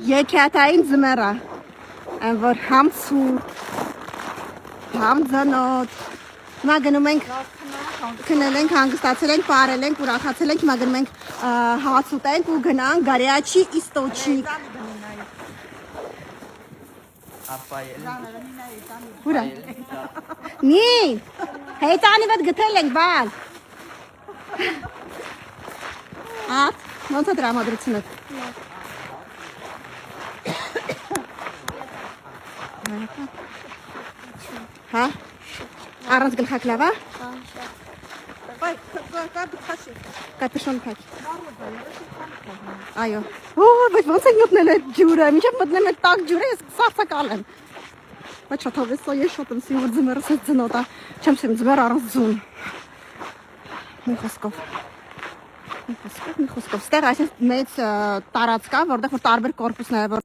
Եկյատային ձմեռա, այն որ համ ցուրտ, համ ձնոտ, հիմա գնում ենք քնել ենք, հանգստացել ենք, պարել ենք, ուրախացել ենք, հիմա գնում ենք հաց ուտենք ու գնանք Горячий источник։ Ուրա։ Մի, հեյտանի վետ գտել ենք, բալ։ Ատ, ոնց է տրամադրությունը։ Հա, առանց գլխակ լավ է։ Կապյուշոն փակ։ Այո։ Բայց ոնց ենք մտնել այդ ջուրը, մինչև մտնեմ այդ տաք ջուրը, ես սարսակալ եմ։ Բայց շատ հավես է, ես շատ եմ սիրում, որ ձմեռս այդ ձնոտ է, չեմ սիրում ձմեռ առանց ձուն։ Մի խոսքով, ստեղ այսպես մեծ տարածք կա, որտեղ որ տարբեր կորպուսներ,